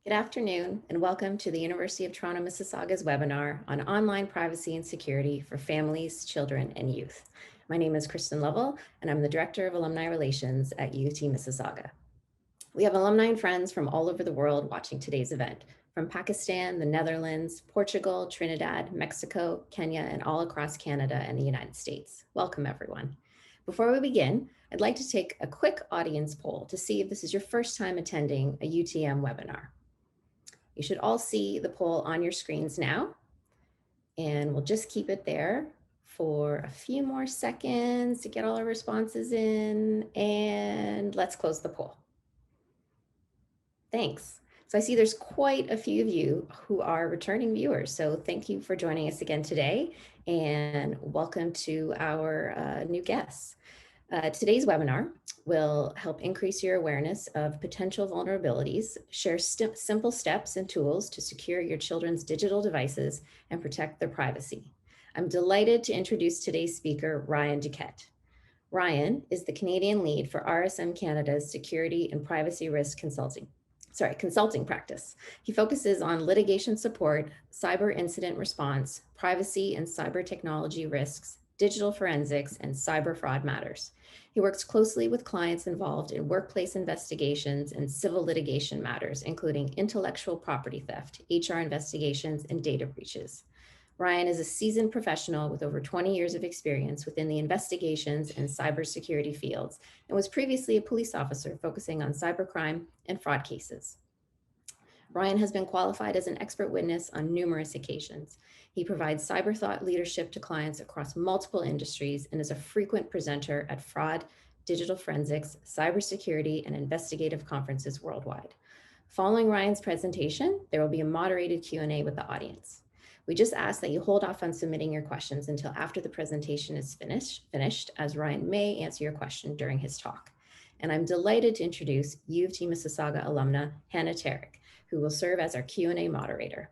Good afternoon, and welcome to the University of Toronto Mississauga's webinar on online privacy and security for families, children, and youth. My name is Kristen Lovell, and I'm the Director of Alumni Relations at IOT Mississauga. We have alumni and friends from all over the world watching today's event, from Pakistan, the Netherlands, Portugal, Trinidad, Mexico, Kenya, and all across Canada and the United States. Welcome, everyone. Before we begin, I'd like to take a quick audience poll to see if this is your first time attending a UTM webinar. You should all see the poll on your screens now, and we'll just keep it there for a few more seconds to get all our responses in, and let's close the poll. Thanks. So I see there's quite a few of you who are returning viewers, so thank you for joining us again today, and welcome to our new guests. Today's webinar will help increase your awareness of potential vulnerabilities, share simple steps and tools to secure your children's digital devices and protect their privacy. I'm delighted to introduce today's speaker, Ryan Duquette. Ryan is the Canadian lead for RSM Canada's Security and Privacy Risk consulting practice. He focuses on litigation support, cyber incident response, privacy and cyber technology risks, digital forensics, and cyber fraud matters. He works closely with clients involved in workplace investigations and civil litigation matters, including intellectual property theft, HR investigations, and data breaches. Ryan is a seasoned professional with over 20 years of experience within the investigations and cybersecurity fields, and was previously a police officer focusing on cybercrime and fraud cases. Ryan has been qualified as an expert witness on numerous occasions. He provides cyber thought leadership to clients across multiple industries and is a frequent presenter at fraud, digital forensics, cybersecurity, and investigative conferences worldwide. Following Ryan's presentation, there will be a moderated Q&A with the audience. We just ask that you hold off on submitting your questions until after the presentation is finished, as Ryan may answer your question during his talk. And I'm delighted to introduce U of T Mississauga alumna, Hannah Tarek, who will serve as our Q&A moderator.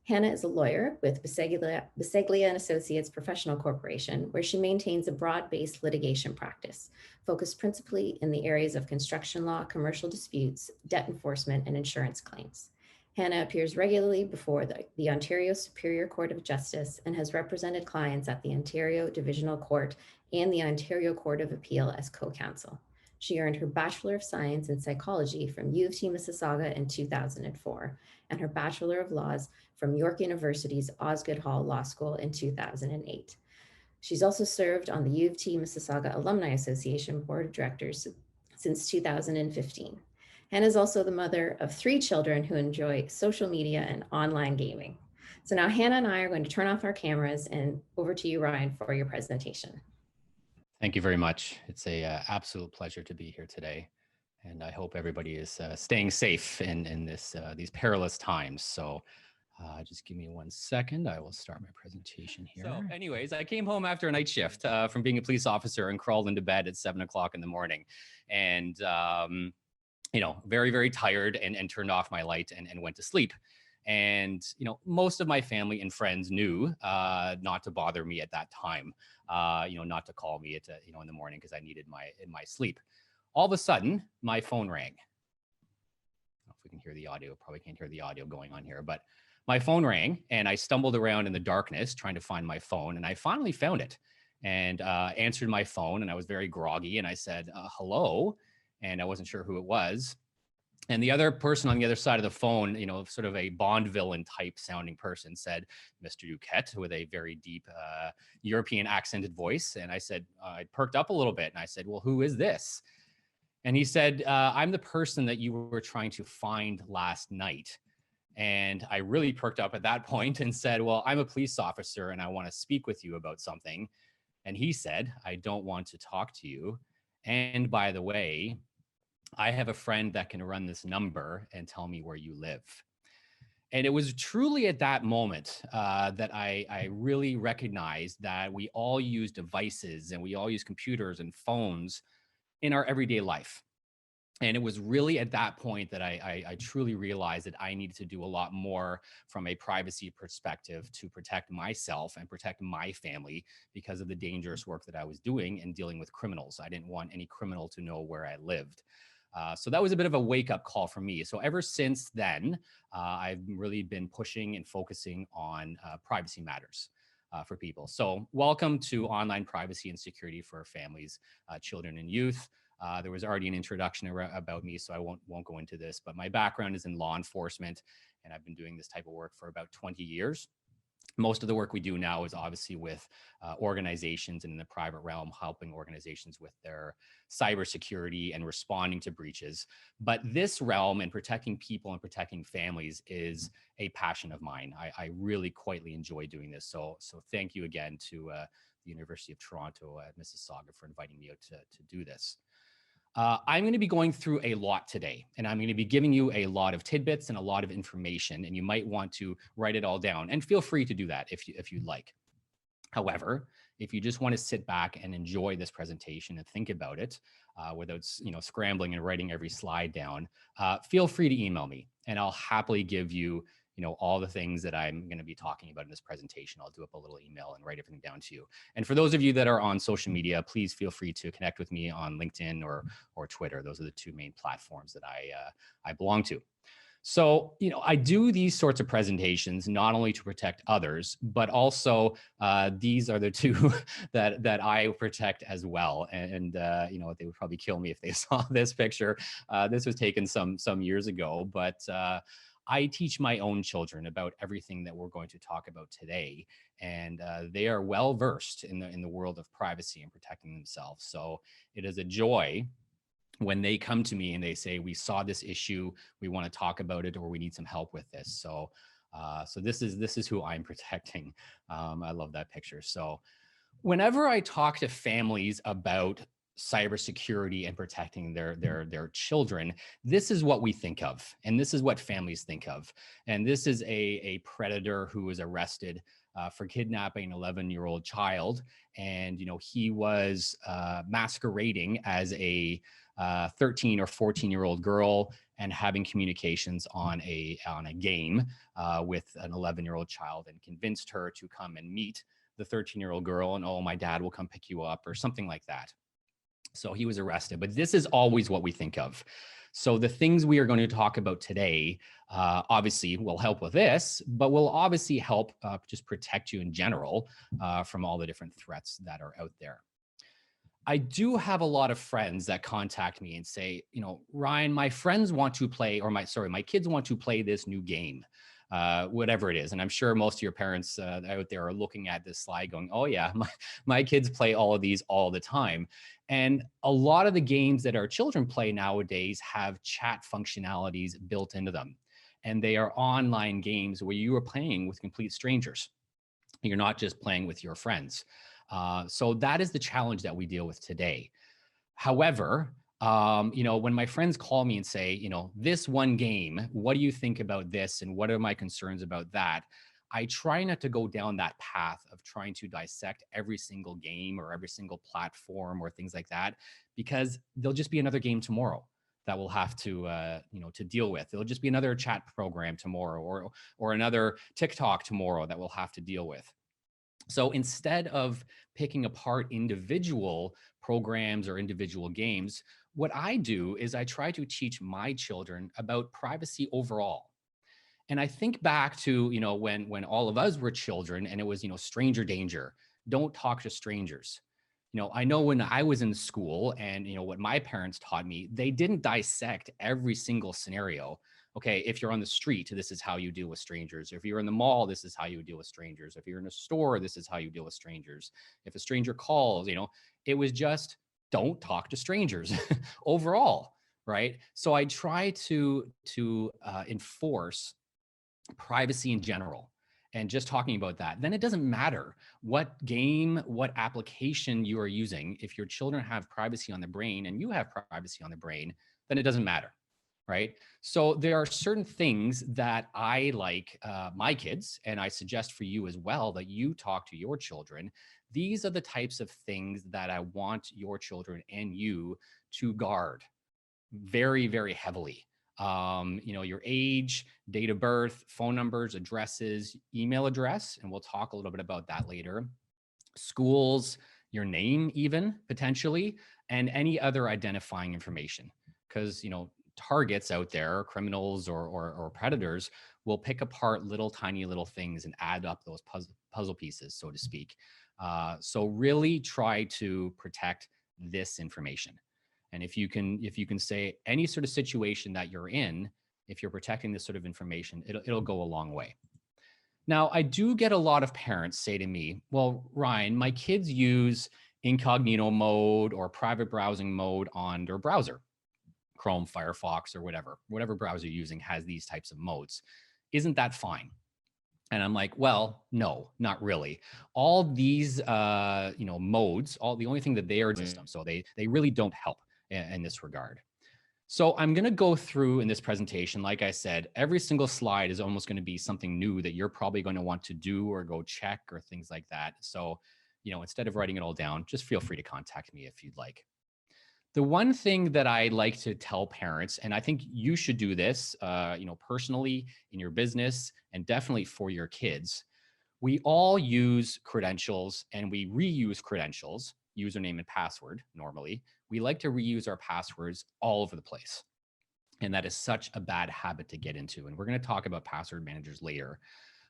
Hannah is a lawyer with Biseglia and Associates Professional Corporation, where she maintains a broad-based litigation practice, focused principally in the areas of construction law, commercial disputes, debt enforcement, and insurance claims. Hannah appears regularly before the Ontario Superior Court of Justice and has represented clients at the Ontario Divisional Court and the Ontario Court of Appeal as co-counsel. She earned her Bachelor of Science in Psychology from U of T Mississauga in 2004 and her Bachelor of Laws from York University's Osgoode Hall Law School in 2008. She's also served on the U of T Mississauga Alumni Association Board of Directors since 2015. Hannah is also the mother of 3 children who enjoy social media and online gaming. So now Hannah and I are going to turn off our cameras, and over to you, Ryan, for your presentation. Thank you very much. It's a absolute pleasure to be here today, and I hope everybody is staying safe in these perilous times. So just give me 1 second. I will start my presentation here. So anyways, I came home after a night shift from being a police officer and crawled into bed at 7 o'clock in the morning, and very, very tired, and turned off my light and went to sleep. And, most of my family and friends knew not to bother me at that time, not to call me at, in the morning because I needed my sleep. All of a sudden, my phone rang. I don't know if we can hear the audio, probably can't hear the audio going on here, but my phone rang and I stumbled around in the darkness trying to find my phone, and I finally found it and answered my phone, and I was very groggy, and I said, hello, and I wasn't sure who it was. And the other person on the other side of the phone, sort of a Bond villain type sounding person, said, Mr. Duquette, with a very deep European accented voice. And I said, I perked up a little bit, and I said, well, who is this? And he said, I'm the person that you were trying to find last night. And I really perked up at that point and said, well, I'm a police officer and I want to speak with you about something. And he said, I don't want to talk to you. And by the way, I have a friend that can run this number and tell me where you live. And it was truly at that moment that I really recognized that we all use devices and we all use computers and phones in our everyday life. And it was really at that point that I truly realized that I needed to do a lot more from a privacy perspective to protect myself and protect my family because of the dangerous work that I was doing and dealing with criminals. I didn't want any criminal to know where I lived. So that was a bit of a wake-up call for me. So ever since then, I've really been pushing and focusing on privacy matters for people. So welcome to online privacy and security for families, children, and youth. There was already an introduction about me, so I won't go into this, but my background is in law enforcement, and I've been doing this type of work for about 20 years. Most of the work we do now is obviously with organizations and in the private realm, helping organizations with their cybersecurity and responding to breaches. But this realm and protecting people and protecting families is a passion of mine. I really quietly enjoy doing this. So thank you again to the University of Toronto at Mississauga for inviting me out to do this. I'm going to be going through a lot today, and I'm going to be giving you a lot of tidbits and a lot of information, and you might want to write it all down, and feel free to do that if you'd like. However, if you just want to sit back and enjoy this presentation and think about it without scrambling and writing every slide down, feel free to email me, and I'll happily give you all the things that I'm going to be talking about in this presentation. I'll do up a little email and write everything down to you. And for those of you that are on social media, please feel free to connect with me on LinkedIn or Twitter. Those are the two main platforms that I belong to. So, I do these sorts of presentations not only to protect others, but also these are the two that I protect as well. And they would probably kill me if they saw this picture. This was taken some years ago, but I teach my own children about everything that we're going to talk about today, and they are well versed in the world of privacy and protecting themselves. So it is a joy when they come to me and they say, we saw this issue, we want to talk about it, or we need some help with this. So this is who I'm protecting. I love that picture. So whenever I talk to families about cybersecurity and protecting their children, this is what we think of, and this is what families think of. And this is a predator who was arrested for kidnapping an 11-year-old child, and he was masquerading as a 13 or 14-year-old girl and having communications on a game with an 11-year-old child, and convinced her to come and meet the 13-year-old girl, and, oh, my dad will come pick you up, or something like that. So he was arrested, but this is always what we think of. So the things we are going to talk about today, obviously will help with this, but will obviously help just protect you in general from all the different threats that are out there. I do have a lot of friends that contact me and say, Ryan, my friends want to play, or my kids want to play this new game, whatever it is. And I'm sure most of your parents out there are looking at this slide going, oh yeah, my kids play all of these all the time. And a lot of the games that our children play nowadays have chat functionalities built into them. And they are online games where you are playing with complete strangers. You're not just playing with your friends. So that is the challenge that we deal with today. However, when my friends call me and say, this one game, what do you think about this? And what are my concerns about that? I try not to go down that path of trying to dissect every single game or every single platform or things like that, because there'll just be another game tomorrow that we'll have to deal with. There'll just be another chat program tomorrow, or another TikTok tomorrow that we'll have to deal with. So instead of picking apart individual programs or individual games, what I do is I try to teach my children about privacy overall. And I think back to, when all of us were children, and it was, stranger danger, don't talk to strangers. I know when I was in school, and, what my parents taught me, they didn't dissect every single scenario. Okay, if you're on the street, this is how you deal with strangers. If you're in the mall, this is how you deal with strangers. If you're in a store, this is how you deal with strangers. If a stranger calls, it was just, don't talk to strangers overall, right? So I try to enforce privacy in general. And just talking about that, then it doesn't matter what game, what application you are using. If your children have privacy on the brain and you have privacy on the brain, then it doesn't matter, right? So there are certain things that I like my kids, and I suggest for you as well that you talk to your children. These are the types of things that I want your children and you to guard very, very heavily. Your age, date of birth, phone numbers, addresses, email address, and we'll talk a little bit about that later. Schools, your name even potentially, and any other identifying information. because, targets out there, criminals or predators, will pick apart little tiny little things and add up those puzzle pieces, so to speak. So really try to protect this information. And if you can say any sort of situation that you're in, if you're protecting this sort of information, it'll go a long way. Now, I do get a lot of parents say to me, well, Ryan, my kids use incognito mode or private browsing mode on their browser. Chrome, Firefox, or whatever browser you're using has these types of modes. Isn't that fine? And I'm like, well, no, not really. All these, modes, the only thing that they are system, so they really don't help in this regard. So I'm going to go through in this presentation, like I said, every single slide is almost going to be something new that you're probably going to want to do or go check or things like that. So, instead of writing it all down, just feel free to contact me if you'd like. The one thing that I like to tell parents, and I think you should do this, personally in your business and definitely for your kids, we all use credentials and we reuse credentials, username and password normally. We like to reuse our passwords all over the place. And that is such a bad habit to get into. And we're going to talk about password managers later.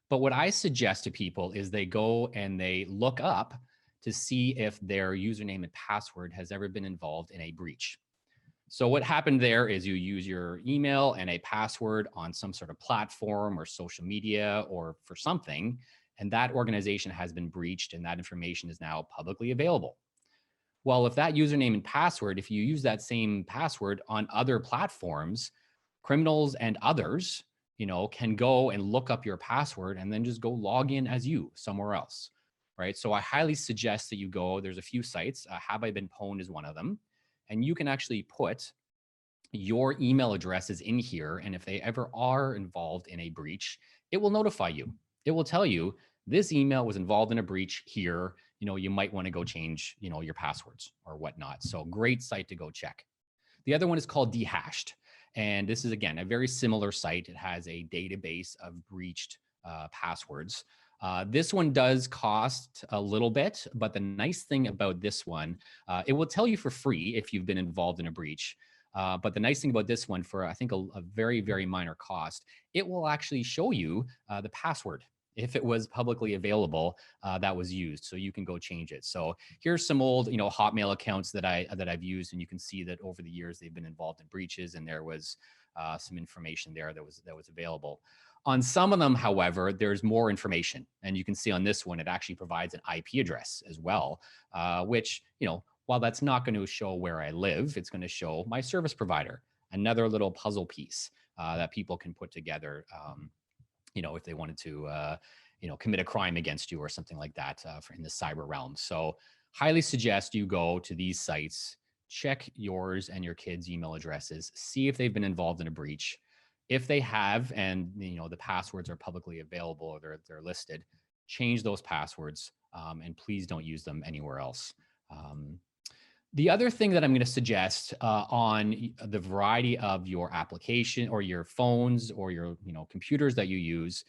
But what I suggest to people is they go and they look up to see if their username and password has ever been involved in a breach. So what happened there is you use your email and a password on some sort of platform or social media or for something, and that organization has been breached and that information is now publicly available. Well, if that username and password, if you use that same password on other platforms, criminals and others, can go and look up your password and then just go log in as you somewhere else, right? So I highly suggest that you go, there's a few sites, Have I Been Pwned is one of them, and you can actually put your email addresses in here. And if they ever are involved in a breach, it will notify you. It will tell you this email was involved in a breach here. You might want to go change, your passwords or whatnot. So great site to go check. The other one is called Dehashed. And this is, again, a very similar site. It has a database of breached passwords. This one does cost a little bit, but the nice thing about this one, it will tell you for free if you've been involved in a breach. But the nice thing about this one, for I think a very, very minor cost, it will actually show you the password if it was publicly available that was used, so you can go change it. So here's some old, Hotmail accounts that I've used, and you can see that over the years they've been involved in breaches, and there was some information there that was available. On some of them, however, there's more information, and you can see on this one it actually provides an IP address as well, which while that's not going to show where I live, it's going to show my service provider. Another little puzzle piece that people can put together. If they wanted to, commit a crime against you or something like that in the cyber realm. So highly suggest you go to these sites, check yours and your kids' email addresses, see if they've been involved in a breach. If they have, and the passwords are publicly available or they're listed, change those passwords and please don't use them anywhere else. The other thing that I'm going to suggest on the variety of your application or your phones or your computers that you use,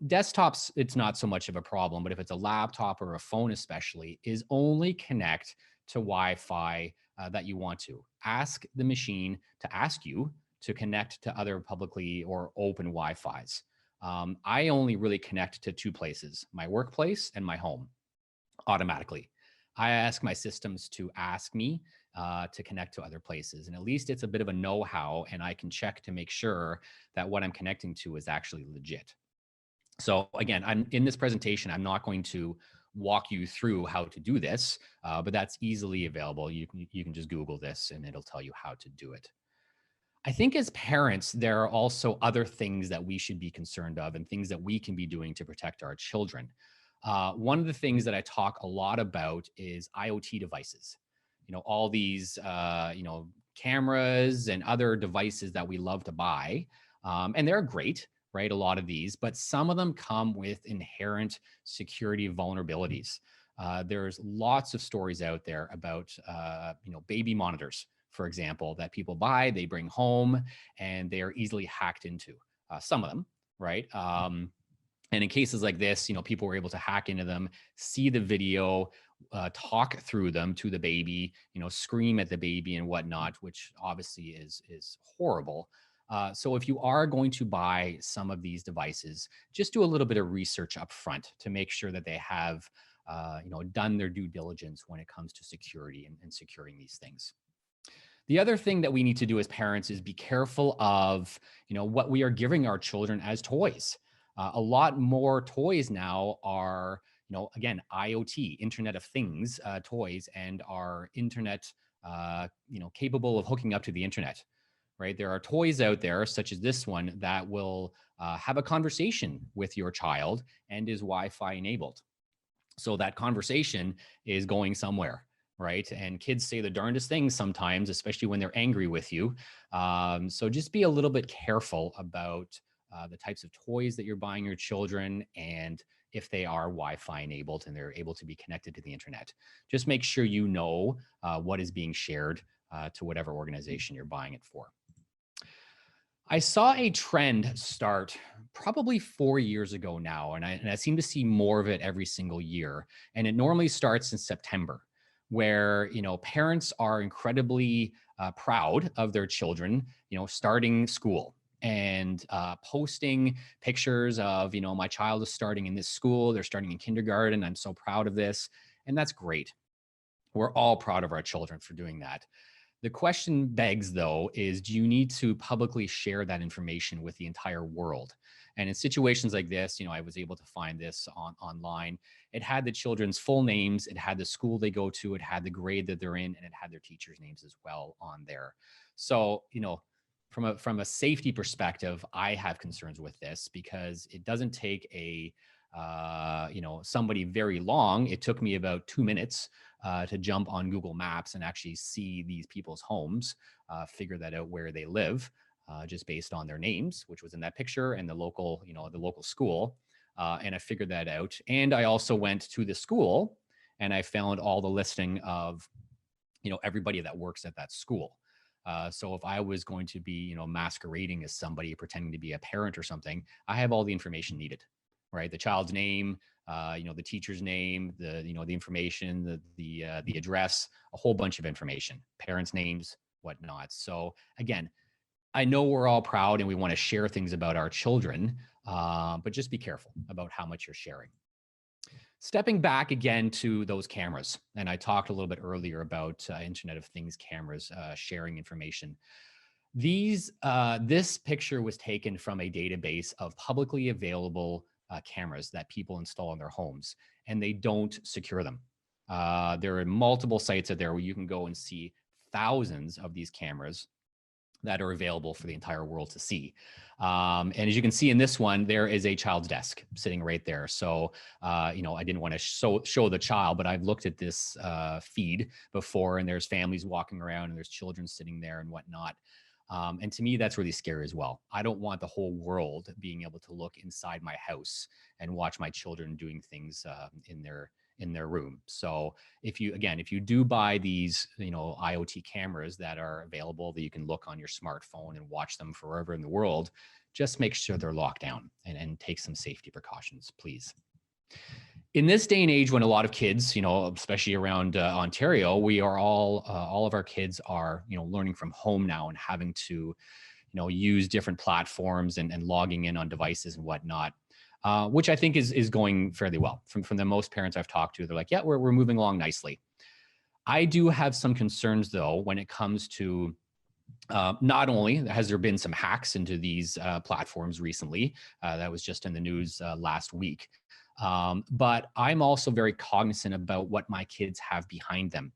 desktops, it's not so much of a problem, but if it's a laptop or a phone especially, is only connect to Wi-Fi that you want to. Ask the machine to ask you to connect to other publicly or open Wi-Fis. I only really connect to two places, my workplace and my home, automatically. I ask my systems to ask me to connect to other places. And at least it's a bit of a know-how, and I can check to make sure that what I'm connecting to is actually legit. So again, I'm in this presentation, I'm not going to walk you through how to do this, but that's easily available. You can just Google this and it'll tell you how to do it. I think as parents, there are also other things that we should be concerned of and things that we can be doing to protect our children. One of the things that I talk a lot about is IoT devices. All these, cameras and other devices that we love to buy. And they're great, right? A lot of these, but some of them come with inherent security vulnerabilities. There's lots of stories out there about, baby monitors, for example, that people buy, they bring home, and they are easily hacked into. Some of them, right? And in cases like this, people were able to hack into them, see the video, talk through them to the baby, scream at the baby and whatnot, which obviously is horrible. So if you are going to buy some of these devices, just do a little bit of research up front to make sure that they have, done their due diligence when it comes to security and securing these things. The other thing that we need to do as parents is be careful of, what we are giving our children as toys. A lot more toys now are, again, IoT, Internet of Things toys, and are internet, capable of hooking up to the internet. Right? There are toys out there, such as this one, that will have a conversation with your child and is Wi-Fi enabled. So that conversation is going somewhere, right? And kids say the darndest things sometimes, especially when they're angry with you. So just be a little bit careful about the types of toys that you're buying your children, and if they are Wi-Fi enabled and they're able to be connected to the internet. Just make sure you know what is being shared to whatever organization you're buying it for. I saw a trend start probably 4 years ago now, and I seem to see more of it every single year. And it normally starts in September, where parents are incredibly proud of their children, starting school and posting pictures of, my child is starting in this school, they're starting in kindergarten. I'm so proud of this, and that's great. We're all proud of our children for doing that. The question begs, though, is do you need to publicly share that information with the entire world? And in situations like this, I was able to find this online. It had the children's full names, it had the school they go to, it had the grade that they're in, and it had their teachers' names as well on there. So, from a safety perspective, I have concerns with this because it doesn't take somebody very long. It took me about 2 minutes to jump on Google Maps and actually see these people's homes, figure that out where they live, just based on their names, which was in that picture, and the local school. And I figured that out. And I also went to the school and I found all the listing of, everybody that works at that school. So if I was going to be, masquerading as somebody, pretending to be a parent or something, I have all the information needed, right? The child's name, the teacher's name, the information, the address, a whole bunch of information, parents' names, whatnot. So again, I know we're all proud and we want to share things about our children, but just be careful about how much you're sharing. Stepping back again to those cameras, and I talked a little bit earlier about Internet of Things cameras sharing information. This picture was taken from a database of publicly available cameras that people install in their homes, and they don't secure them. There are multiple sites out there where you can go and see thousands of these cameras that are available for the entire world to see. And as you can see in this one, there is a child's desk sitting right there. So, I didn't want to show the child, but I've looked at this feed before, and there's families walking around and there's children sitting there and whatnot. And to me, that's really scary as well. I don't want the whole world being able to look inside my house and watch my children doing things in their room. So if you do buy these, IoT cameras that are available that you can look on your smartphone and watch them forever in the world, just make sure they're locked down and take some safety precautions, please. In this day and age, when a lot of kids, especially around Ontario, we are all of our kids are, learning from home now and having to, use different platforms and logging in on devices and whatnot. Which I think is going fairly well. From the most parents I've talked to, they're like, yeah, we're moving along nicely. I do have some concerns, though, when it comes to not only has there been some hacks into these platforms recently, that was just in the news last week, but I'm also very cognizant about what my kids have behind them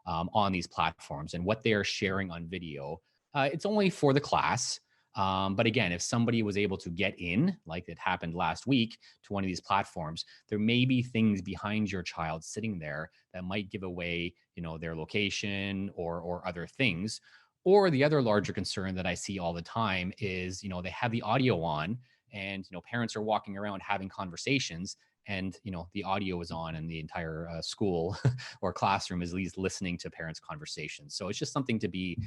on these platforms and what they are sharing on video. It's only for the class. But again, if somebody was able to get in, like it happened last week, to one of these platforms, there may be things behind your child sitting there that might give away, their location or other things. Or the other larger concern that I see all the time is, they have the audio on, and parents are walking around having conversations, and the audio is on, and the entire school or classroom is at least listening to parents' conversations. So it's just something to be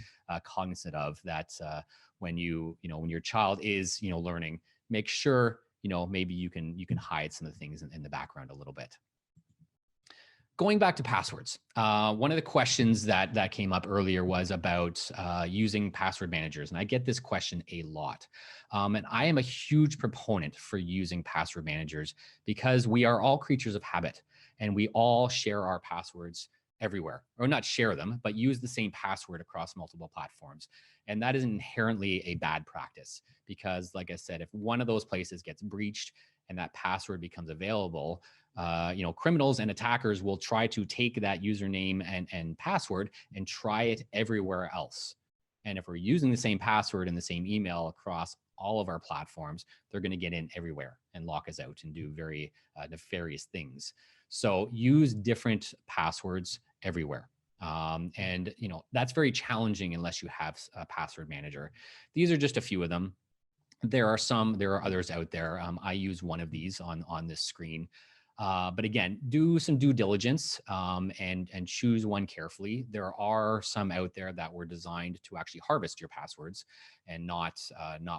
cognizant of, that when when your child is learning, make sure maybe you can hide some of the things in the background a little bit. Going back to passwords, one of the questions that came up earlier was about using password managers. And I get this question a lot. And I am a huge proponent for using password managers because we are all creatures of habit and we all share our passwords everywhere, or not share them, but use the same password across multiple platforms. And that is inherently a bad practice because, like I said, if one of those places gets breached and that password becomes available, criminals and attackers will try to take that username and password and try it everywhere else. And if we're using the same password and the same email across all of our platforms, they're going to get in everywhere and lock us out and do very nefarious things. So use different passwords everywhere. And that's very challenging unless you have a password manager. These are just a few of them. There are others out there. I use one of these on this screen. But again, do some due diligence and choose one carefully. There are some out there that were designed to actually harvest your passwords and not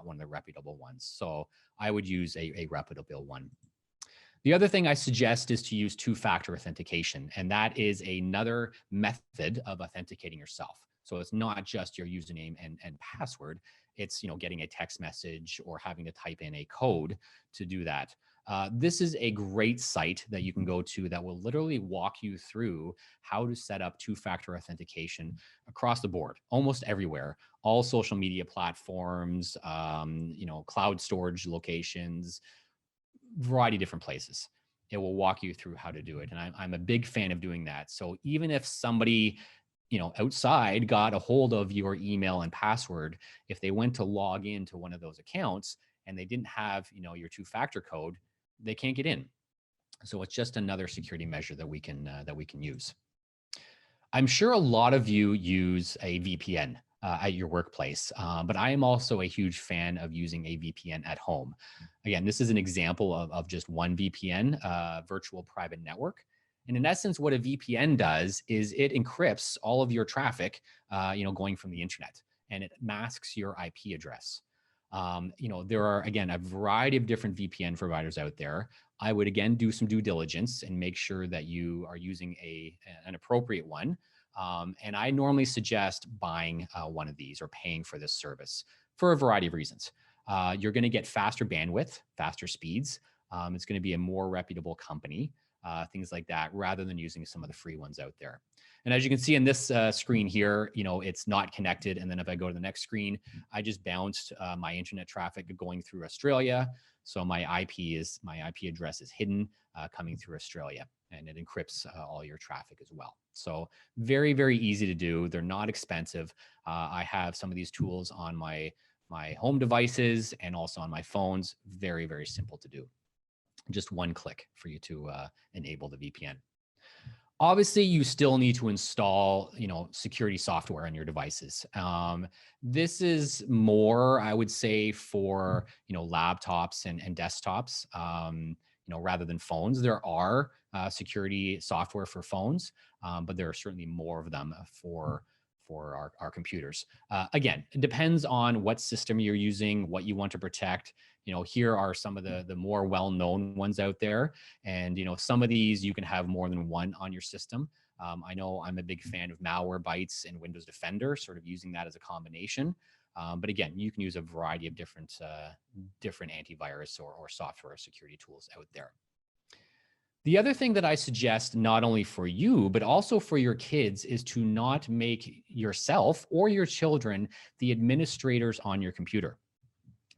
one of the reputable ones. So I would use a reputable one. The other thing I suggest is to use two-factor authentication, and that is another method of authenticating yourself. So it's not just your username and password. It's getting a text message or having to type in a code to do that. This is a great site that you can go to that will literally walk you through how to set up two-factor authentication across the board, almost everywhere, all social media platforms, cloud storage locations, variety of different places. It will walk you through how to do it. And I'm a big fan of doing that. So even if somebody outside got a hold of your email and password, if they went to log into one of those accounts and they didn't have, your two-factor code, they can't get in. So it's just another security measure that we can use. I'm sure a lot of you use a VPN at your workplace, but I am also a huge fan of using a VPN at home. Again, this is an example of just one VPN, virtual private network. And in essence, what a VPN does is it encrypts all of your traffic, going from the internet, and it masks your IP address. There are, again, a variety of different VPN providers out there. I would, again, do some due diligence and make sure that you are using an appropriate one. And I normally suggest buying one of these or paying for this service for a variety of reasons. You're going to get faster bandwidth, faster speeds. It's going to be a more reputable company, things like that, rather than using some of the free ones out there. And as you can see in this screen here, it's not connected. And then if I go to the next screen, I just bounced my internet traffic going through Australia. So my IP address is hidden coming through Australia, and it encrypts all your traffic as well. So very, very easy to do. They're not expensive. I have some of these tools on my home devices and also on my phones. Very, very simple to do. Just one click for you to enable the VPN. Obviously, you still need to install, security software on your devices. This is more, I would say, for, laptops and desktops, rather than phones. There are security software for phones, but there are certainly more of them for our computers. Again, it depends on what system you're using, what you want to protect. Here are some of the more well-known ones out there. And, some of these you can have more than one on your system. I know I'm a big fan of Malwarebytes and Windows Defender, sort of using that as a combination. But again, you can use a variety of different antivirus or software security tools out there. The other thing that I suggest, not only for you, but also for your kids, is to not make yourself or your children the administrators on your computer.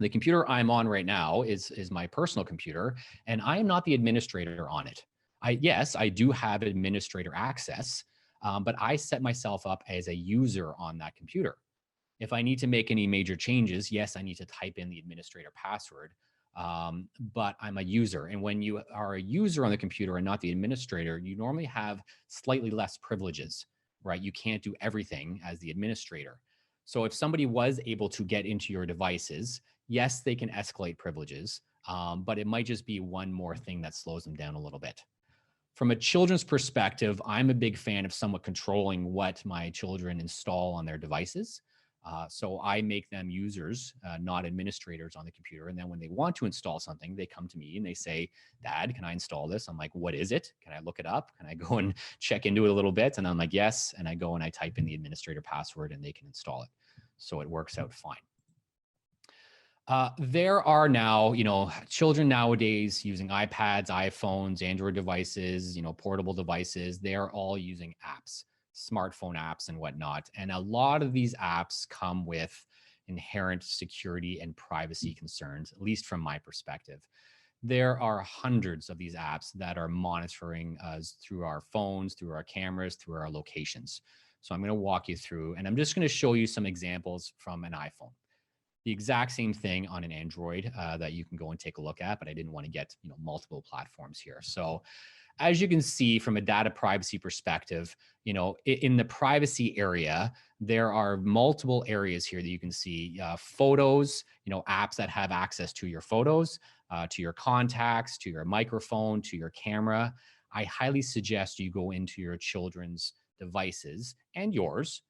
The computer I'm on right now is my personal computer, and I am not the administrator on it. Yes, I do have administrator access, but I set myself up as a user on that computer. If I need to make any major changes, yes, I need to type in the administrator password, but I'm a user. And when you are a user on the computer and not the administrator, you normally have slightly less privileges, right? You can't do everything as the administrator. So if somebody was able to get into your devices, yes, they can escalate privileges, but it might just be one more thing that slows them down a little bit. From a children's perspective, I'm a big fan of somewhat controlling what my children install on their devices. So I make them users, not administrators on the computer. And then when they want to install something, they come to me and they say, Dad, can I install this? I'm like, what is it? Can I look it up? Can I go and check into it a little bit? And I'm like, yes. And I go and I type in the administrator password and they can install it. So it works out fine. There are now, children nowadays using iPads, iPhones, Android devices, portable devices. They are all using apps, smartphone apps and whatnot. And a lot of these apps come with inherent security and privacy concerns, at least from my perspective. There are hundreds of these apps that are monitoring us through our phones, through our cameras, through our locations. So I'm going to walk you through, and I'm just going to show you some examples from an iPhone. The exact same thing on an Android that you can go and take a look at, but I didn't want to get multiple platforms here. So as you can see from a data privacy perspective, in the privacy area, there are multiple areas here that you can see. Photos, apps that have access to your photos, to your contacts, to your microphone, to your camera. I highly suggest you go into your children's devices and yours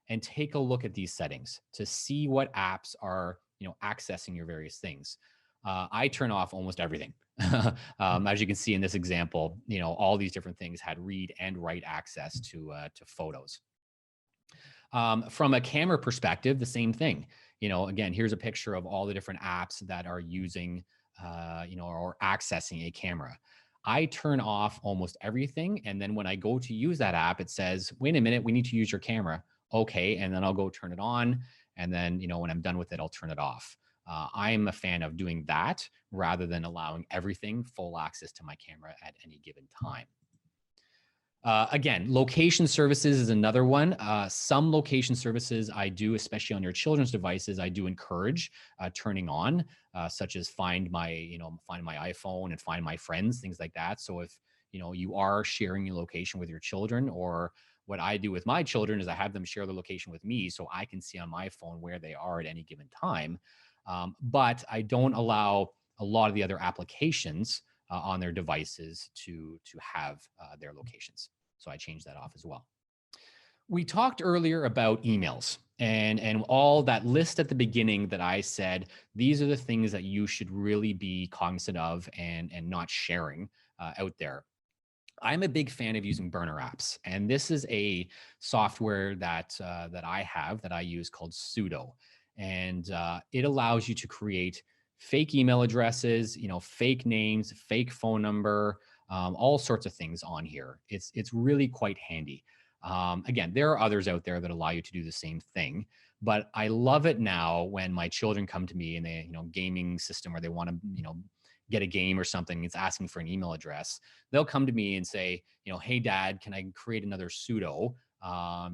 and take a look at these settings to see what apps are accessing your various things. I turn off almost everything. As you can see in this example, all these different things had read and write access to photos. From a camera perspective, the same thing. Again, here's a picture of all the different apps that are using, or accessing a camera. I turn off almost everything. And then when I go to use that app, it says, wait a minute, we need to use your camera. Okay. And then I'll go turn it on. And then, when I'm done with it, I'll turn it off. I'm a fan of doing that rather than allowing everything full access to my camera at any given time. Again, location services is another one. Some location services I do, especially on your children's devices, I do encourage turning on, such as find my iPhone and find my friends, things like that. So if you are sharing your location with your children, or what I do with my children is I have them share the location with me so I can see on my phone where they are at any given time. But I don't allow a lot of the other applications on their devices to have their locations. So I changed that off as well. We talked earlier about emails and all that list at the beginning that I said, these are the things that you should really be cognizant of and not sharing out there. I'm a big fan of using burner apps, and this is a software that I use called Sudo, and it allows you to create fake email addresses, fake names, fake phone number, all sorts of things on here. It's really quite handy. Again, there are others out there that allow you to do the same thing, but I love it now when my children come to me and they, gaming system where they want to, get a game or something, it's asking for an email address. They'll come to me and say, hey, Dad, can I create another sudo?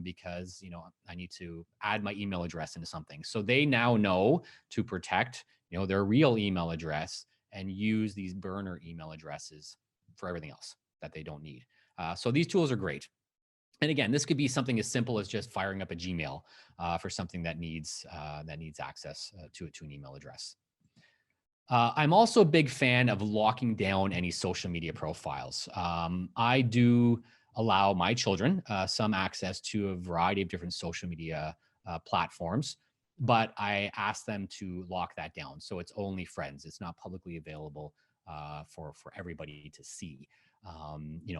Because, I need to add my email address into something. So they now know to protect, their real email address and use these burner email addresses for everything else that they don't need. So these tools are great. And again, this could be something as simple as just firing up a Gmail for something that needs access to an email address. I'm also a big fan of locking down any social media profiles. I do allow my children some access to a variety of different social media platforms, but I ask them to lock that down. So it's only friends. It's not publicly available for everybody to see.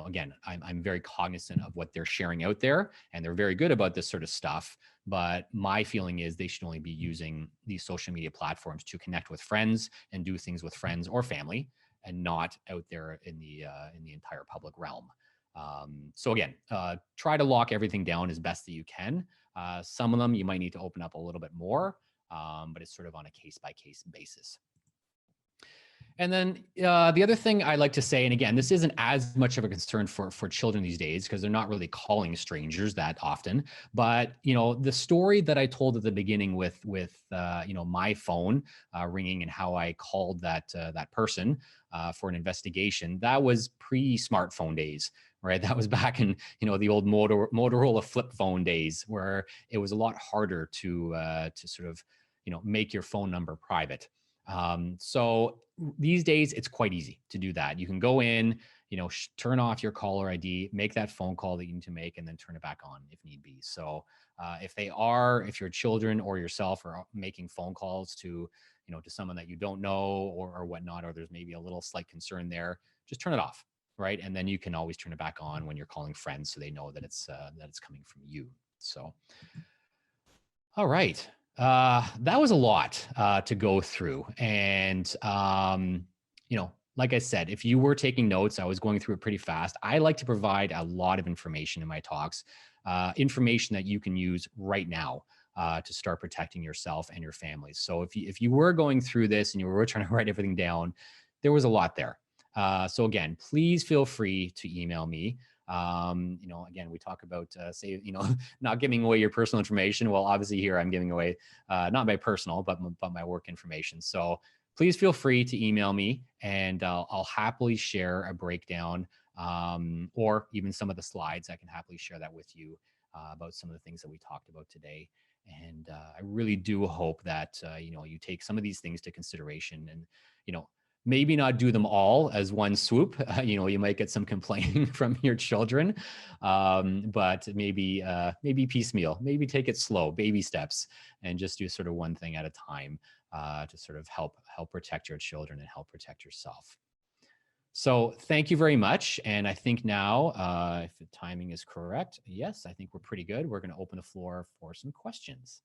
Again, I'm very cognizant of what they're sharing out there, and they're very good about this sort of stuff. But my feeling is they should only be using these social media platforms to connect with friends and do things with friends or family, and not out there in the entire public realm. So again, try to lock everything down as best that you can. Some of them you might need to open up a little bit more, but it's sort of on a case-by-case basis. And then the other thing I like to say, and again, this isn't as much of a concern for children these days because they're not really calling strangers that often. But the story that I told at the beginning with my phone ringing and how I called that person for an investigation, that was pre-smartphone days, right? That was back in the old Motorola flip phone days, where it was a lot harder to sort of make your phone number private. So these days it's quite easy to do that. You can go in, turn off your caller ID, make that phone call that you need to make, and then turn it back on if need be. So if your children or yourself are making phone calls to, to someone that you don't know or whatnot, or there's maybe a little slight concern there, just turn it off. Right. And then you can always turn it back on when you're calling friends so they know that it's coming from you. So, all right. That was a lot to go through. And, like I said, if you were taking notes, I was going through it pretty fast. I like to provide a lot of information in my talks, information that you can use right now to start protecting yourself and your families. So if you were going through this and you were trying to write everything down, there was a lot there. So again, please feel free to email me. Again, we talk about not giving away your personal information. Well, obviously here I'm giving away not my personal, but my work information. So please feel free to email me, and I'll happily share a breakdown or even some of the slides. I can happily share that with you about some of the things that we talked about today. And I really do hope that you take some of these things to consideration, and maybe not do them all as one swoop. You might get some complaining from your children, but maybe piecemeal, maybe take it slow, baby steps, and just do sort of one thing at a time to sort of help protect your children and help protect yourself. So thank you very much. And I think now, if the timing is correct, yes, I think we're pretty good. We're going to open the floor for some questions.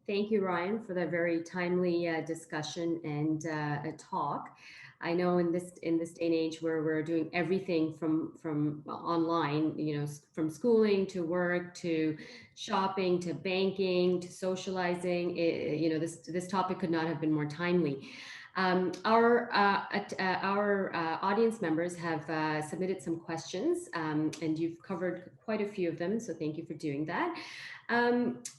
Thank you, Ryan, for that very timely discussion and a talk. I know in this day and age where we're doing everything from online, from schooling to work to shopping to banking to socializing, this topic could not have been more timely. Our audience members have submitted some questions, and you've covered quite a few of them, so thank you for doing that.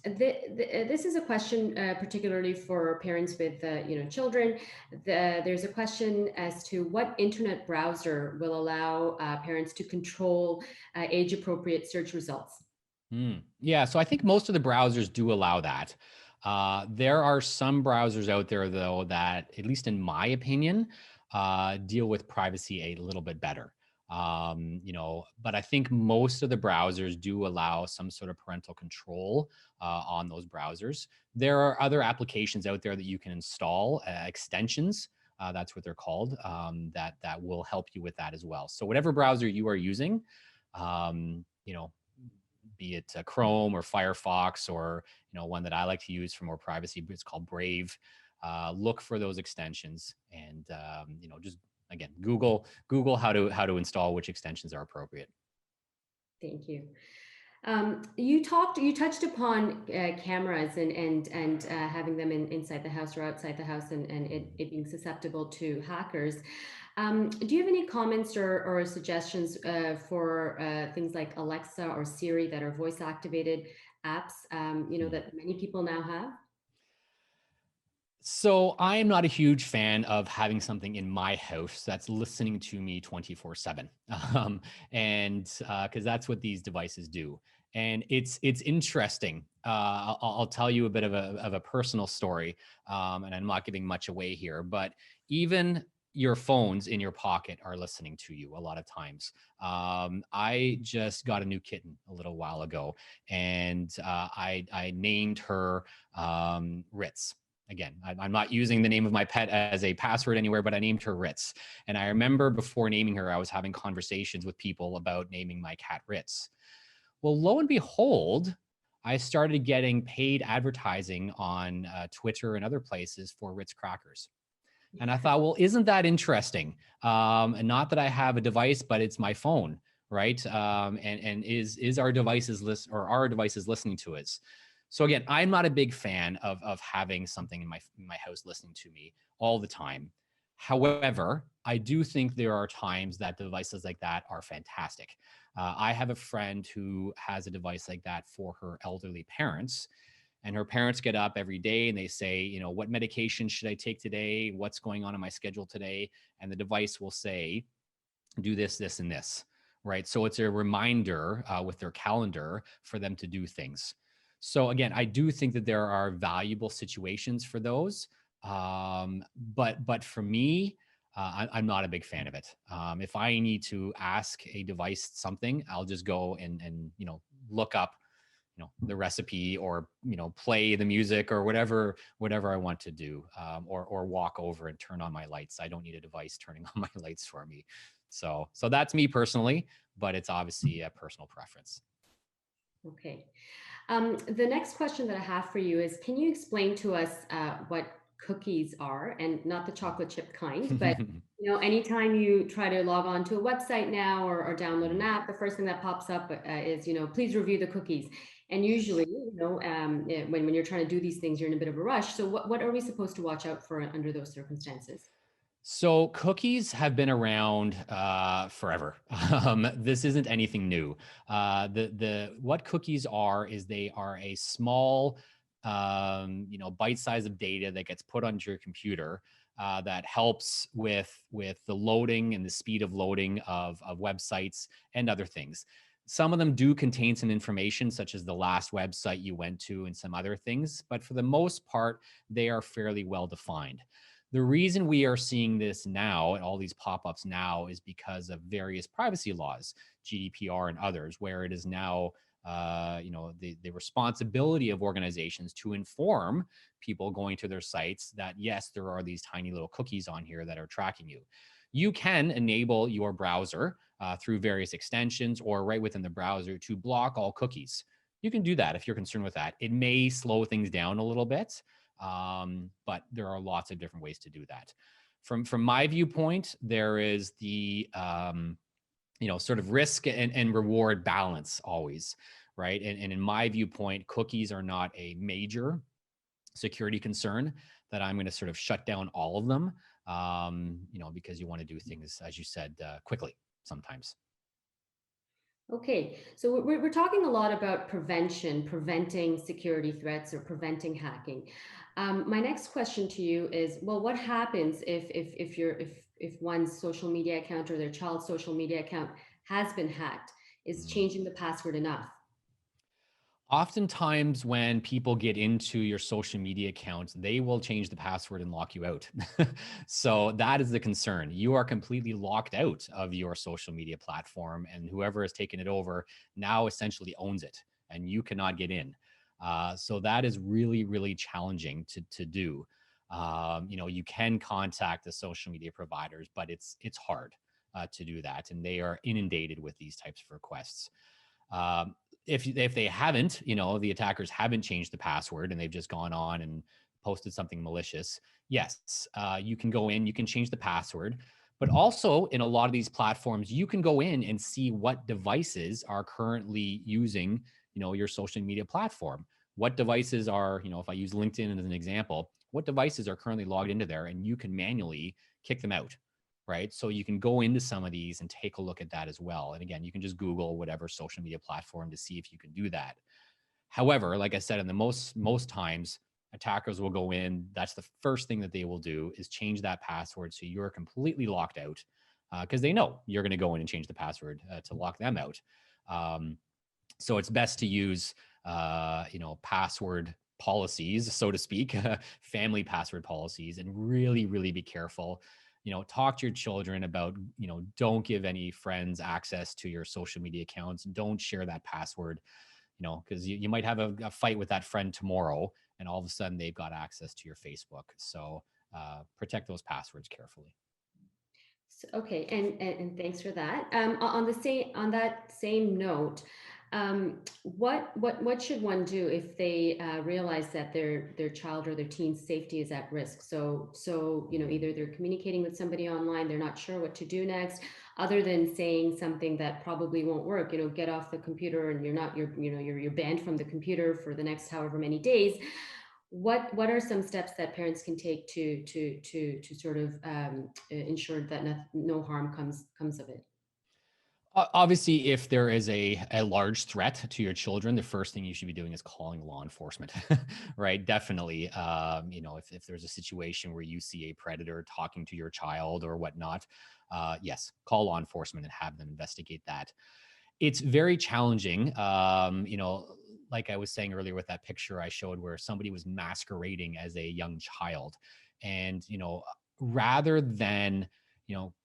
This is a question particularly for parents with children. There's a question as to what internet browser will allow parents to control age-appropriate search results. Yeah, so I think most of the browsers do allow that. There are some browsers out there, though, that, at least in my opinion, deal with privacy a little bit better. But I think most of the browsers do allow some sort of parental control on those browsers. There are other applications out there that you can install, extensions, that's what they're called, that will help you with that as well. So whatever browser you are using, be it Chrome or Firefox, or one that I like to use for more privacy, it's called Brave. Look for those extensions, and just again Google how to install which extensions are appropriate. Thank you. You touched upon cameras and having them inside the house or outside the house, and it being susceptible to hackers. Do you have any comments or suggestions for things like Alexa or Siri that are voice activated apps, that many people now have? So I am not a huge fan of having something in my house that's listening to me 24/7, and because that's what these devices do. And it's interesting. I'll tell you a bit of a personal story, and I'm not giving much away here, but even your phones in your pocket are listening to you a lot of times. I just got a new kitten a little while ago, and I named her Ritz. Again, I'm not using the name of my pet as a password anywhere, but I named her Ritz. And I remember before naming her, I was having conversations with people about naming my cat Ritz. Well, lo and behold, I started getting paid advertising on Twitter and other places for Ritz crackers. And I thought, well, isn't that interesting? And not that I have a device, but it's my phone, right? And is our devices listening to us? So again, I'm not a big fan of having something in my house listening to me all the time. However, I do think there are times that devices like that are fantastic. I have a friend who has a device like that for her elderly parents, and her parents get up every day and they say, what medication should I take today? What's going on in my schedule today? And the device will say, do this, this, and this, right? So it's a reminder with their calendar for them to do things. So again, I do think that there are valuable situations for those, But for me, I'm not a big fan of it. If I need to ask a device something, I'll just go and look up the recipe, or play the music, or whatever I want to do, or walk over and turn on my lights. I don't need a device turning on my lights for me. So that's me personally, but it's obviously a personal preference. Okay. The next question that I have for you is, can you explain to us what cookies are, and not the chocolate chip kind, but anytime you try to log on to a website now, or download an app, the first thing that pops up is, please review the cookies. And usually, when you're trying to do these things, you're in a bit of a rush. So what are we supposed to watch out for under those circumstances? So cookies have been around forever. This isn't anything new. What cookies are is they are a small, bite size of data that gets put onto your computer that helps with the loading and the speed of loading of websites and other things. Some of them do contain some information, such as the last website you went to and some other things, but for the most part, they are fairly well defined. The reason we are seeing this now and all these pop-ups now is because of various privacy laws, GDPR and others, where it is now the responsibility of organizations to inform people going to their sites that, yes, there are these tiny little cookies on here that are tracking you. You can enable your browser through various extensions, or right within the browser, to block all cookies. You can do that if you're concerned with that. It may slow things down a little bit, but there are lots of different ways to do that. From my viewpoint, there is the sort of risk and reward balance always, right? And in my viewpoint, cookies are not a major security concern that I'm going to sort of shut down all of them, because you want to do things, as you said, quickly sometimes. Okay, so we're talking a lot about preventing security threats, or preventing hacking. My next question to you is, well, what happens if one's social media account, or their child's social media account, has been hacked? Is changing the password enough? Oftentimes, when people get into your social media accounts, they will change the password and lock you out. So that is the concern. You are completely locked out of your social media platform, and whoever has taken it over now essentially owns it, and you cannot get in. So that is really, really challenging to do. You can contact the social media providers, but it's hard to do that, and they are inundated with these types of requests. Um, if they haven't, the attackers haven't changed the password and they've just gone on and posted something malicious, yes, you can go in, you can change the password. But also, in a lot of these platforms, you can go in and see what devices are currently using, your social media platform. What devices are, if I use LinkedIn as an example, what devices are currently logged into there, and you can manually kick them out, right? So you can go into some of these and take a look at that as well. And again, you can just Google whatever social media platform to see if you can do that. However, like I said, in the most times, attackers will go in. That's the first thing that they will do, is change that password so you're completely locked out, because they know you're going to go in and change the password to lock them out. So it's best to use, password policies, so to speak, family password policies, and really, really be careful. Talk to your children about, don't give any friends access to your social media accounts. Don't share that password, because you might have a fight with that friend tomorrow, and all of a sudden they've got access to your Facebook. So protect those passwords carefully. Okay, and thanks for that. On that same note, what should one do if they realize that their child or their teen's safety is at risk? So either they're communicating with somebody online, they're not sure what to do next, other than saying something that probably won't work. Get off the computer, and you're banned from the computer for the next however many days. What are some steps that parents can take to sort of ensure that no harm comes of it? Obviously, if there is a large threat to your children, the first thing you should be doing is calling law enforcement, right? Definitely. If there's a situation where you see a predator talking to your child or whatnot, yes, call law enforcement and have them investigate that. It's very challenging. Like I was saying earlier with that picture I showed where somebody was masquerading as a young child. And, rather than,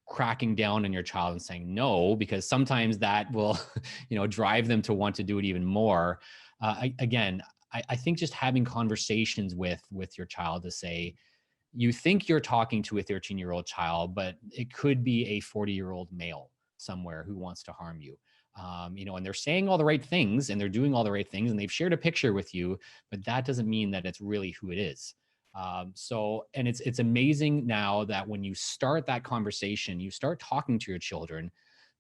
cracking down on your child and saying no, because sometimes that will, drive them to want to do it even more. I think just having conversations with your child to say, you think you're talking to a 13-year-old child, but it could be a 40-year-old male somewhere who wants to harm you. And they're saying all the right things and they're doing all the right things and they've shared a picture with you, but that doesn't mean that it's really who it is. And it's amazing now that when you start that conversation, you start talking to your children,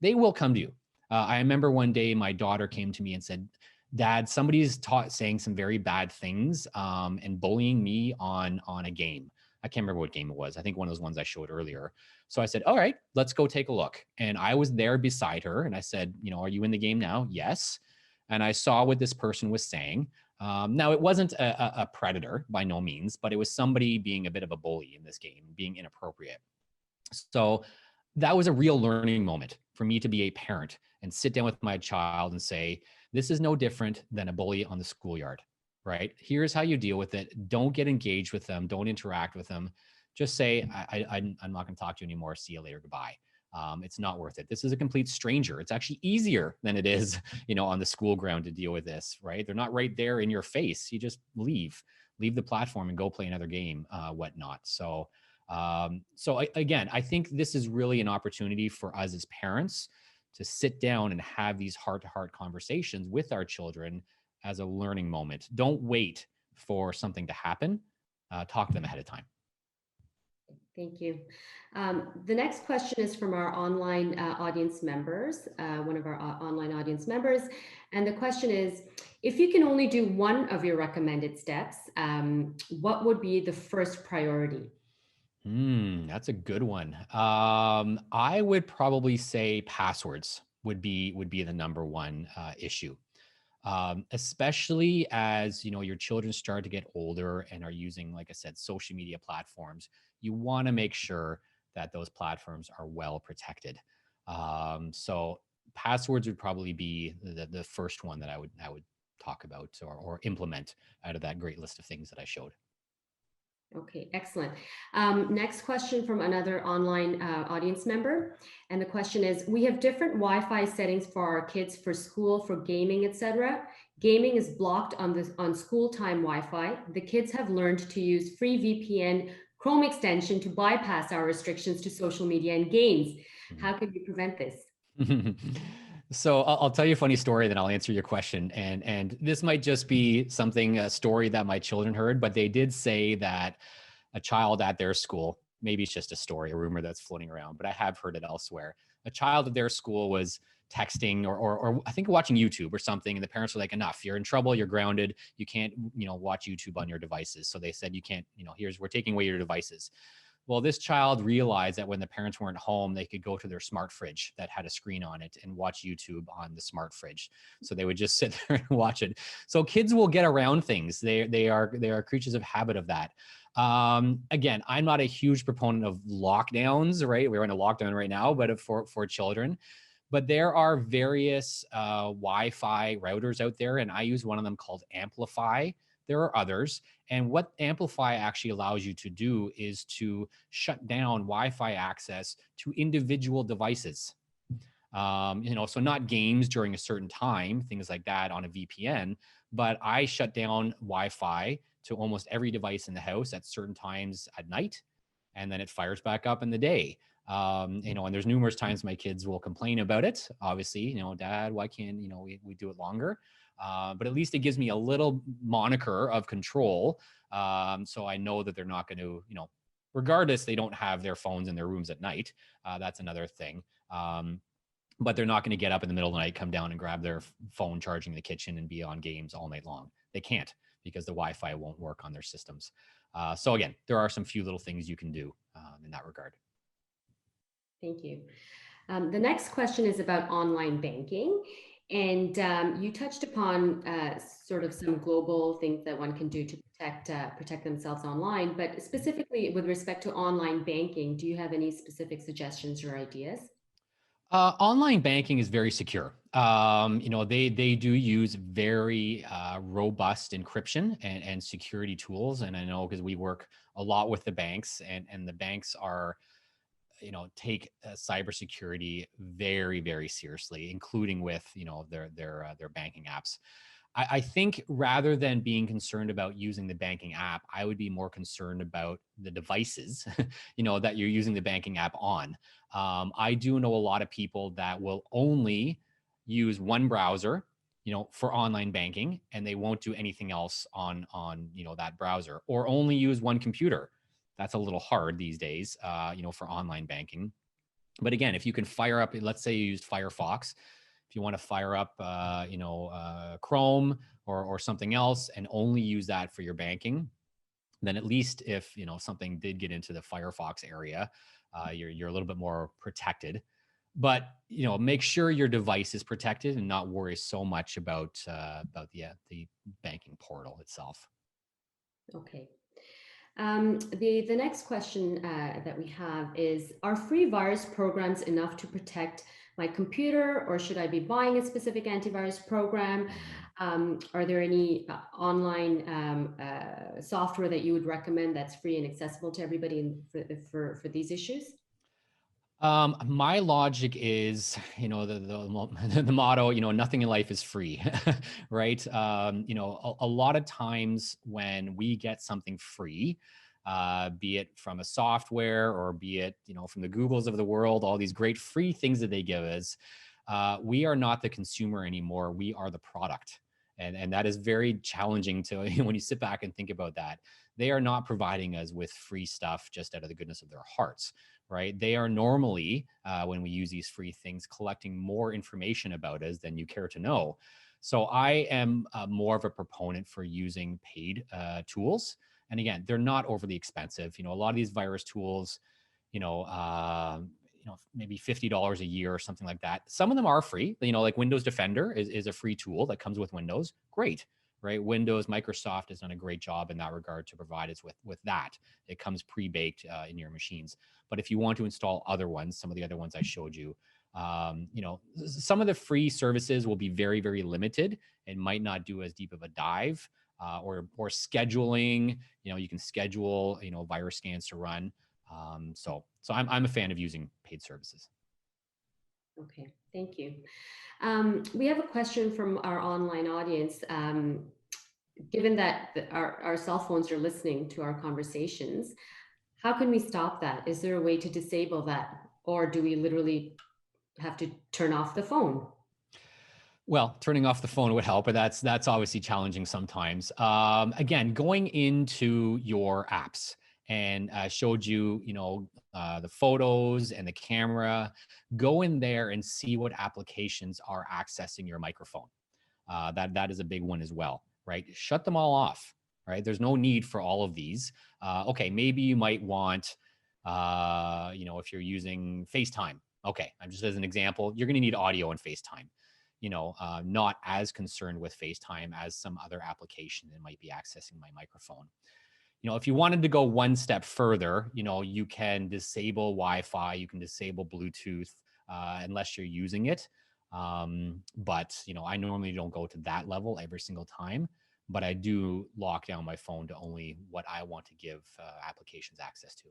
they will come to you. I remember one day my daughter came to me and said, Dad, somebody's saying some very bad things and bullying me on a game. I can't remember what game it was. I think one of those ones I showed earlier. So I said, all right, let's go take a look. And I was there beside her and I said, are you in the game now? Yes. And I saw what this person was saying. Now, it wasn't a predator by no means, but it was somebody being a bit of a bully in this game, being inappropriate. So that was a real learning moment for me to be a parent and sit down with my child and say, this is no different than a bully on the schoolyard, right? Here's how you deal with it. Don't get engaged with them. Don't interact with them. Just say, I'm not going to talk to you anymore. See you later. Goodbye. It's not worth it. This is a complete stranger. It's actually easier than it is, on the school ground to deal with this, right? They're not right there in your face. You just leave the platform and go play another game, whatnot. Again, I think this is really an opportunity for us as parents to sit down and have these heart-to-heart conversations with our children as a learning moment. Don't wait for something to happen. Talk to them ahead of time. Thank you. The next question is from our online audience members, one of our online audience members. And the question is, if you can only do one of your recommended steps, what would be the first priority? That's a good one. I would probably say passwords would be the number one issue. Especially as your children start to get older and are using, like I said, social media platforms. You want to make sure that those platforms are well protected. So passwords would probably be the first one that I would talk about or implement out of that great list of things that I showed. Okay, excellent. Next question from another online audience member. And the question is, we have different Wi-Fi settings for our kids for school, for gaming, etc. Gaming is blocked on school time Wi-Fi. The kids have learned to use free VPN Chrome extension to bypass our restrictions to social media and games. How can we prevent this? So I'll tell you a funny story, then I'll answer your question. And this might just be a story that my children heard, but they did say that a child at their school, maybe it's just a story, a rumor that's floating around, but I have heard it elsewhere. A child at their school was texting or I think watching YouTube or something. And the parents were like, enough, you're in trouble. You're grounded. You can't, watch YouTube on your devices. So they said, you can't, we're taking away your devices. Well, this child realized that when the parents weren't home, they could go to their smart fridge that had a screen on it and watch YouTube on the smart fridge. So they would just sit there and watch it. So kids will get around things. They are creatures of habit of that. Again, I'm not a huge proponent of lockdowns, right? We're in a lockdown right now, but for children. But there are various Wi-Fi routers out there, and I use one of them called Amplify. There are others. And what Amplify actually allows you to do is to shut down Wi-Fi access to individual devices. So not games during a certain time, things like that on a VPN, but I shut down Wi-Fi to almost every device in the house at certain times at night, and then it fires back up in the day. And there's numerous times my kids will complain about it. Obviously, Dad, why can't, we do it longer? But at least it gives me a little moniker of control. So I know that they're not going to, regardless, they don't have their phones in their rooms at night. That's another thing. But they're not going to get up in the middle of the night, come down and grab their phone charging in the kitchen and be on games all night long. They can't because the Wi-Fi won't work on their systems. So again, there are some few little things you can do in that regard. Thank you. The next question is about online banking. And you touched upon sort of some global things that one can do to protect themselves online, but specifically with respect to online banking, do you have any specific suggestions or ideas? Online banking is very secure. They do use very robust encryption and security tools. And I know because we work a lot with the banks, and the banks are, take cybersecurity very, very seriously, including with, their banking apps. I think rather than being concerned about using the banking app, I would be more concerned about the devices, that you're using the banking app on. I do know a lot of people that will only use one browser, for online banking, and they won't do anything else on that browser, or only use one computer. That's a little hard these days, for online banking. But again, if you can fire up, let's say you used Firefox, if you want to fire up, Chrome or something else, and only use that for your banking, then at least if something did get into the Firefox area, you're a little bit more protected. But make sure your device is protected and not worry so much about the banking portal itself. Okay. The next question that we have is, are free virus programs enough to protect my computer, or should I be buying a specific antivirus program? Are there any online software that you would recommend that's free and accessible to everybody for these issues? My logic is, the motto, nothing in life is free, right? A lot of times when we get something free, be it from a software or be it, from the Googles of the world, all these great free things that they give us, we are not the consumer anymore. We are the product. And that is very challenging to when you sit back and think about that. They are not providing us with free stuff just out of the goodness of their hearts, right? They are normally, when we use these free things, collecting more information about us than you care to know. So I am more of a proponent for using paid tools. And again, they're not overly expensive. A lot of these virus tools, maybe $50 a year or something like that. Some of them are free. Like Windows Defender is a free tool that comes with Windows. Great, right? Microsoft has done a great job in that regard to provide us with that. It comes pre-baked in your machines. But if you want to install other ones, some of the other ones I showed you, some of the free services will be very, very limited and might not do as deep of a dive, or scheduling. You can schedule virus scans to run. So I'm a fan of using paid services. Okay, thank you. We have a question from our online audience. Given that our cell phones are listening to our conversations, how can we stop that? Is there a way to disable that? Or do we literally have to turn off the phone? Well, turning off the phone would help, but that's obviously challenging sometimes. Again, going into your apps, and I showed you, the photos and the camera. Go in there and see what applications are accessing your microphone. That is a big one as well, right? Shut them all off, right? There's no need for all of these. Okay, maybe you might want, if you're using FaceTime. Okay, I'm just as an example, you're going to need audio in FaceTime. Not as concerned with FaceTime as some other application that might be accessing my microphone. If you wanted to go one step further, you can disable Wi-Fi, you can disable Bluetooth, unless you're using it. But I normally don't go to that level every single time, but I do lock down my phone to only what I want to give applications access to.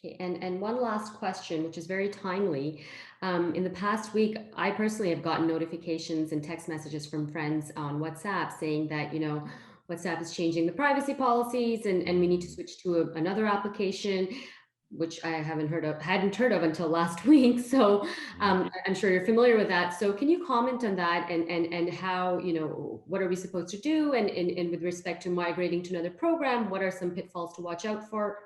Okay, and one last question, which is very timely. In the past week, I personally have gotten notifications and text messages from friends on WhatsApp saying that, WhatsApp is changing the privacy policies and we need to switch to another application, which I hadn't heard of until last week. So I'm sure you're familiar with that. So can you comment on that and how, what are we supposed to do? And with respect to migrating to another program, what are some pitfalls to watch out for?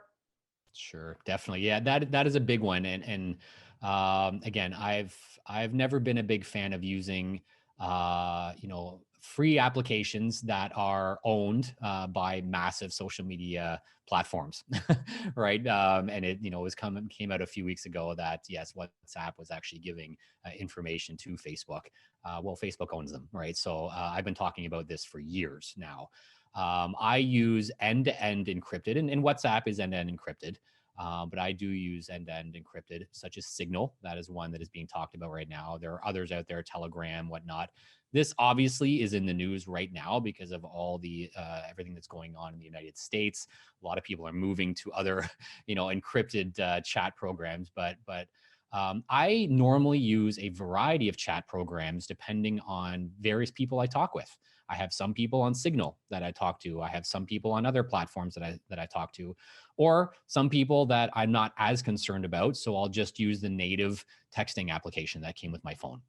Sure, definitely. Yeah, that is a big one. And again, I've never been a big fan of using free applications that are owned by massive social media platforms, right? And it came out a few weeks ago that yes, WhatsApp was actually giving information to Facebook. Well, Facebook owns them, right? So I've been talking about this for years now. I use end-to-end encrypted, and WhatsApp is end-to-end encrypted. but I do use end-to-end encrypted, such as Signal. That is one that is being talked about right now. There are others out there, Telegram, whatnot. This obviously is in the news right now because of all the everything that's going on in the United States. A lot of people are moving to other, encrypted chat programs. But I normally use a variety of chat programs depending on various people I talk with. I have some people on Signal that I talk to. I have some people on other platforms that I talk to, or some people that I'm not as concerned about. So I'll just use the native texting application that came with my phone,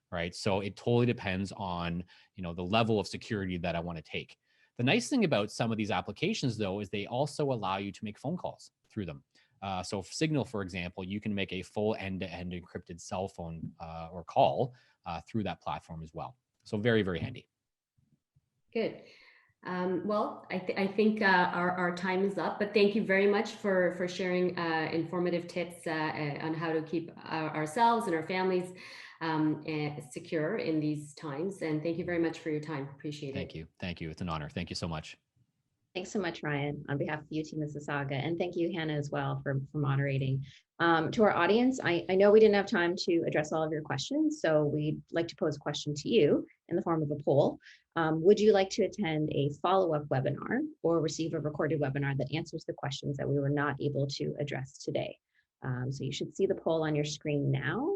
right? So it totally depends on, the level of security that I want to take. The nice thing about some of these applications, though, is they also allow you to make phone calls through them. So Signal, for example, you can make a full end-to-end encrypted cell phone or call through that platform as well. So very, very handy. Good. Well, I think our time is up, but thank you very much for sharing informative tips on how to keep ourselves and our families secure in these times. And thank you very much for your time. Appreciate it. Thank you. Thank you. It's an honor. Thank you so much. Thanks so much, Ryan, on behalf of UT Mississauga. And thank you, Hannah, as well for moderating. To our audience, I know we didn't have time to address all of your questions, so we'd like to pose a question to you in the form of a poll. Would you like to attend a follow-up webinar or receive a recorded webinar that answers the questions that we were not able to address today? So you should see the poll on your screen now,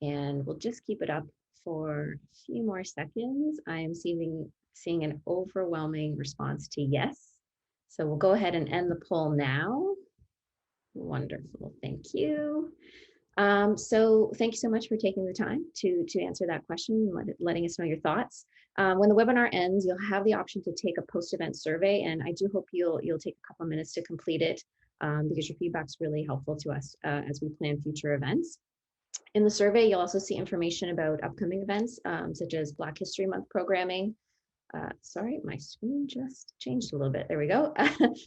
and we'll just keep it up for a few more seconds. I am seeing an overwhelming response to yes. So we'll go ahead and end the poll now. Wonderful, thank you. So thank you so much for taking the time to answer that question and letting us know your thoughts. When the webinar ends, you'll have the option to take a post-event survey, and I do hope you'll take a couple of minutes to complete it because your feedback's really helpful to us as we plan future events. In the survey, you'll also see information about upcoming events such as Black History Month programming. Sorry, my screen just changed a little bit. There we go.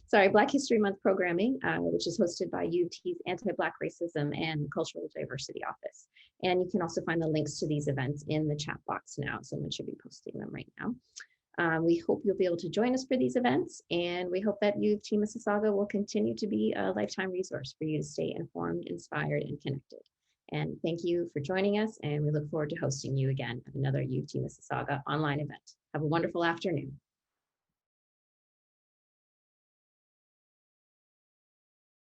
Sorry, Black History Month programming, which is hosted by UT's Anti-Black Racism and Cultural Diversity Office. And you can also find the links to these events in the chat box now. Someone should be posting them right now. We hope you'll be able to join us for these events, and we hope that UT Mississauga will continue to be a lifetime resource for you to stay informed, inspired, and connected. And thank you for joining us, and we look forward to hosting you again at another UT Mississauga online event. Have a wonderful afternoon.